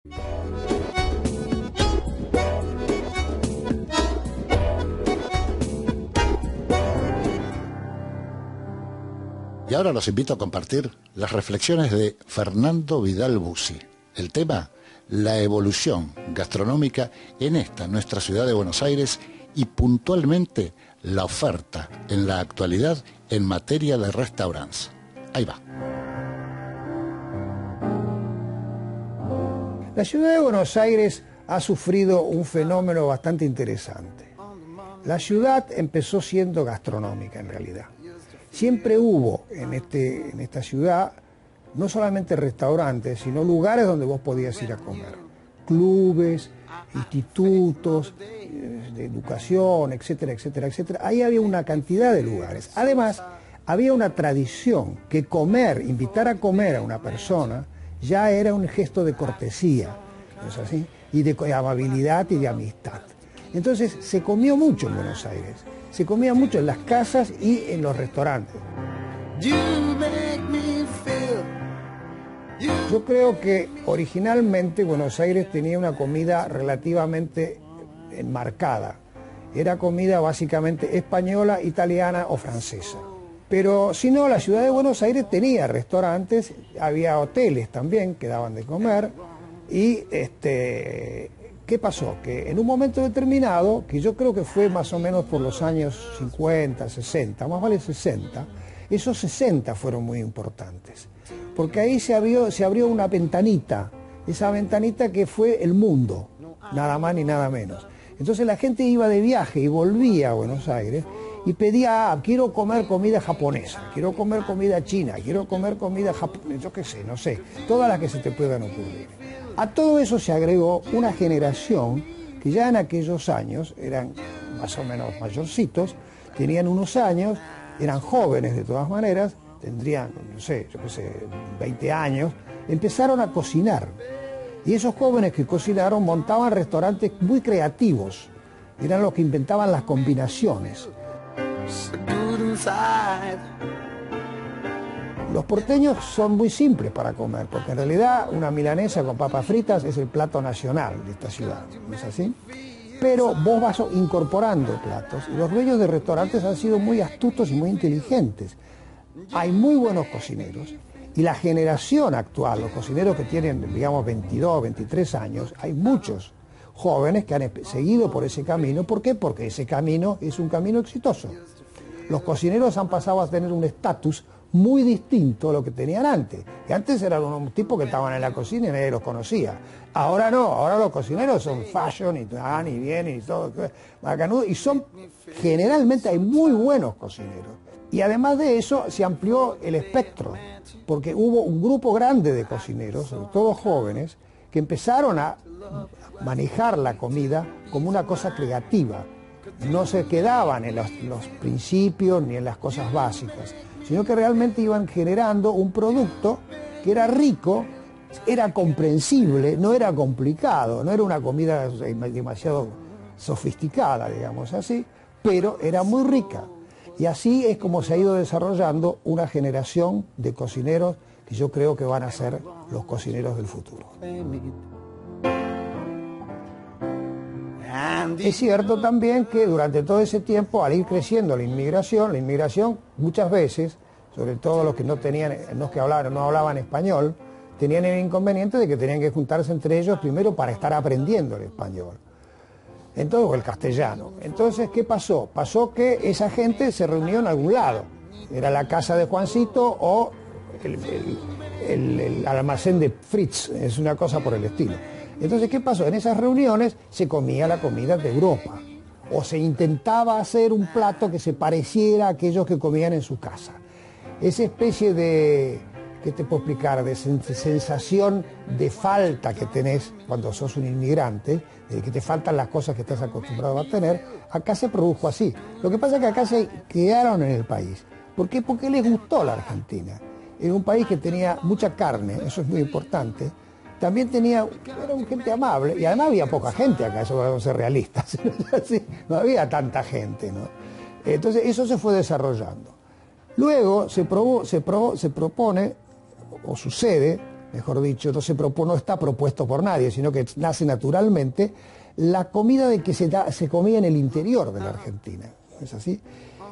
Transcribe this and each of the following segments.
Y ahora los invito a compartir las reflexiones de Fernando Vidal Bussi. El tema, la evolución gastronómica en nuestra ciudad de Buenos Aires y puntualmente la oferta en la actualidad en materia de restaurantes. Ahí va. La ciudad de Buenos Aires ha sufrido un fenómeno bastante interesante. La ciudad empezó siendo gastronómica en realidad. Siempre hubo en esta ciudad no solamente restaurantes, sino lugares donde vos podías ir a comer. Clubes, institutos de educación, etcétera, etcétera, etcétera. Ahí había una cantidad de lugares. Además, había una tradición que invitar a comer a una persona, ya era un gesto de cortesía, ¿no es así? Y de amabilidad y de amistad. Entonces, se comió mucho en Buenos Aires. Se comía mucho en las casas y en los restaurantes. Yo creo que originalmente Buenos Aires tenía una comida relativamente enmarcada. Era comida básicamente española, italiana o francesa. Pero si no, la ciudad de Buenos Aires tenía restaurantes, había hoteles también que daban de comer. Y ¿qué pasó? Que en un momento determinado, que yo creo que fue más o menos por los años 50, 60, más vale 60, esos 60 fueron muy importantes. Porque ahí se abrió una ventanita, esa ventanita que fue el mundo, nada más ni nada menos. Entonces la gente iba de viaje y volvía a Buenos Aires y pedía, quiero comer comida japonesa, quiero comer comida china, quiero comer comida yo qué sé, no sé, todas las que se te puedan ocurrir. A todo eso se agregó una generación que ya en aquellos años eran más o menos mayorcitos, tenían unos años, eran jóvenes de todas maneras, tendrían, no sé, yo qué sé, 20 años, empezaron a cocinar. Y esos jóvenes que cocinaron montaban restaurantes muy creativos, eran los que inventaban las combinaciones. Los porteños son muy simples para comer, porque en realidad una milanesa con papas fritas es el plato nacional de esta ciudad, ¿no es así? Pero vos vas incorporando platos, y los dueños de restaurantes han sido muy astutos y muy inteligentes. Hay muy buenos cocineros, y la generación actual, los cocineros que tienen, digamos, 22, 23 años, hay muchos jóvenes que han seguido por ese camino. ¿Por qué? Porque ese camino es un camino exitoso. Los cocineros han pasado a tener un estatus muy distinto a lo que tenían antes. Y antes eran unos tipos que estaban en la cocina y nadie los conocía. Ahora no, ahora los cocineros son fashion y van y vienen y todo, bacanudo, y generalmente hay muy buenos cocineros. Y además de eso se amplió el espectro, porque hubo un grupo grande de cocineros, sobre todo jóvenes, que empezaron a manejar la comida como una cosa creativa. No se quedaban en los principios ni en las cosas básicas, sino que realmente iban generando un producto que era rico, era comprensible, no era complicado, no era una comida demasiado sofisticada, digamos así, pero era muy rica. Y así es como se ha ido desarrollando una generación de cocineros que yo creo que van a ser los cocineros del futuro. Es cierto también que durante todo ese tiempo, al ir creciendo la inmigración muchas veces, sobre todo los que no hablaban español, tenían el inconveniente de que tenían que juntarse entre ellos primero para estar aprendiendo el español. Entonces, o el castellano. Entonces, ¿qué pasó? Pasó que esa gente se reunió en algún lado. Era la casa de Juancito o el almacén de Fritz, es una cosa por el estilo. Entonces, ¿qué pasó? En esas reuniones se comía la comida de Europa, o se intentaba hacer un plato que se pareciera a aquellos que comían en su casa. Esa especie de, ¿qué te puedo explicar?, de sensación de falta que tenés cuando sos un inmigrante, de que te faltan las cosas que estás acostumbrado a tener, acá se produjo así. Lo que pasa es que acá se quedaron en el país. ¿Por qué? Porque les gustó la Argentina. Era un país que tenía mucha carne, eso es muy importante. También era un gente amable, y además había poca gente acá, eso vamos a ser realistas. No había tanta gente, ¿no? Entonces eso se fue desarrollando. Luego se propone, o sucede, mejor dicho, no está propuesto por nadie, sino que nace naturalmente, la comida que se comía en el interior de la Argentina, ¿no es así?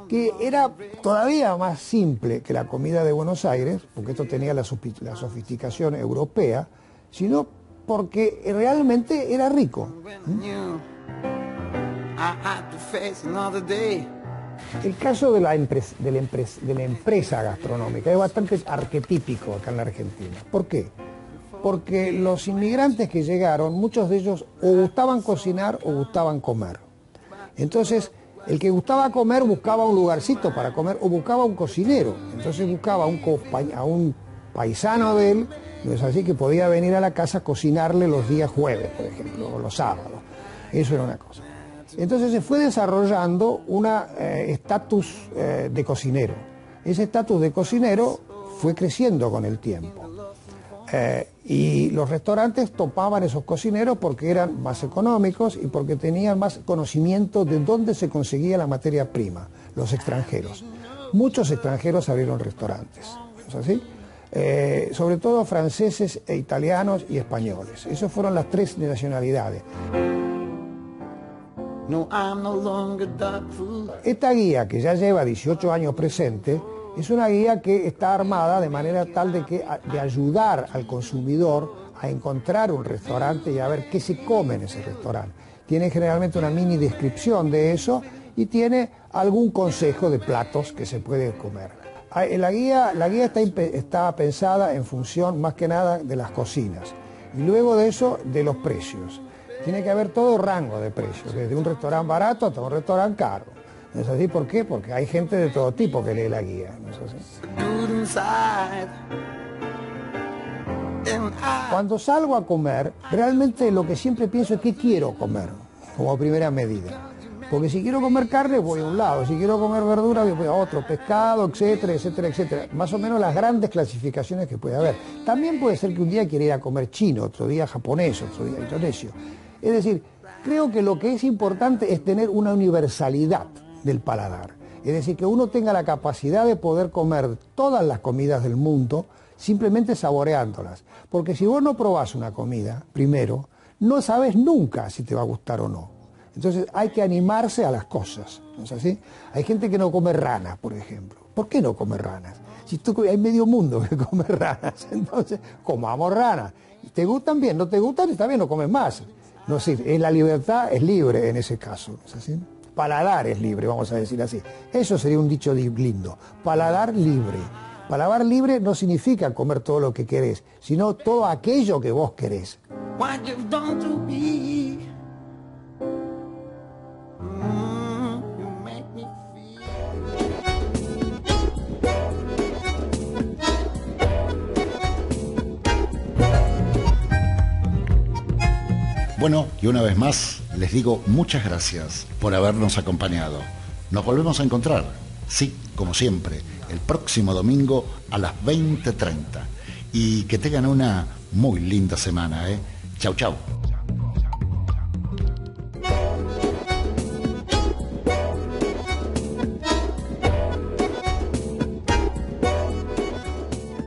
Que era todavía más simple que la comida de Buenos Aires, porque esto tenía la sofisticación europea, sino porque realmente era rico. El caso de la empresa gastronómica es bastante arquetípico acá en la Argentina. ¿Por qué? Porque los inmigrantes que llegaron, muchos de ellos o gustaban cocinar o gustaban comer. Entonces, el que gustaba comer buscaba un lugarcito para comer o buscaba un cocinero. Entonces buscaba a un paisano de él, ¿no es así?, que podía venir a la casa a cocinarle los días jueves, por ejemplo, o los sábados. Eso era una cosa. Entonces se fue desarrollando un estatus de cocinero. Ese estatus de cocinero fue creciendo con el tiempo. Y los restaurantes topaban esos cocineros porque eran más económicos y porque tenían más conocimiento de dónde se conseguía la materia prima, los extranjeros. Muchos extranjeros abrieron restaurantes, ¿no es así? Sobre todo franceses, italianos y españoles. Esas fueron las tres nacionalidades. Esta guía, que ya lleva 18 años presente, es una guía que está armada de manera tal de ayudar al consumidor a encontrar un restaurante y a ver qué se come en ese restaurante. Tiene generalmente una mini descripción de eso y tiene algún consejo de platos que se puede comer. La guía está pensada en función más que nada de las cocinas y luego de eso de los precios. Tiene que haber todo rango de precios, desde un restaurante barato hasta un restaurante caro. ¿No es así? ¿Por qué? Porque hay gente de todo tipo que lee la guía. ¿No es así? Cuando salgo a comer, realmente lo que siempre pienso es qué quiero comer, como primera medida. Porque si quiero comer carne, voy a un lado. Si quiero comer verdura, voy a otro. Pescado, etcétera, etcétera, etcétera. Más o menos las grandes clasificaciones que puede haber. También puede ser que un día quiera ir a comer chino, otro día japonés, otro día indonesio. Es decir, creo que lo que es importante es tener una universalidad del paladar. Es decir, que uno tenga la capacidad de poder comer todas las comidas del mundo simplemente saboreándolas. Porque si vos no probás una comida, primero, no sabes nunca si te va a gustar o no. Entonces hay que animarse a las cosas, ¿no es así? Hay gente que no come ranas, por ejemplo. ¿Por qué no come ranas? Si hay medio mundo que come ranas, entonces comamos ranas. ¿Te gustan bien? ¿No te gustan? Está bien, no comes más. No sé, la libertad es libre en ese caso, ¿no es así? Paladar es libre, vamos a decir así. Eso sería un dicho lindo. Paladar libre. Paladar libre no significa comer todo lo que querés, sino todo aquello que vos querés. Bueno, y una vez más, les digo muchas gracias por habernos acompañado. Nos volvemos a encontrar, sí, como siempre, el próximo domingo a las 20:30. Y que tengan una muy linda semana, ¿eh? Chau, chau.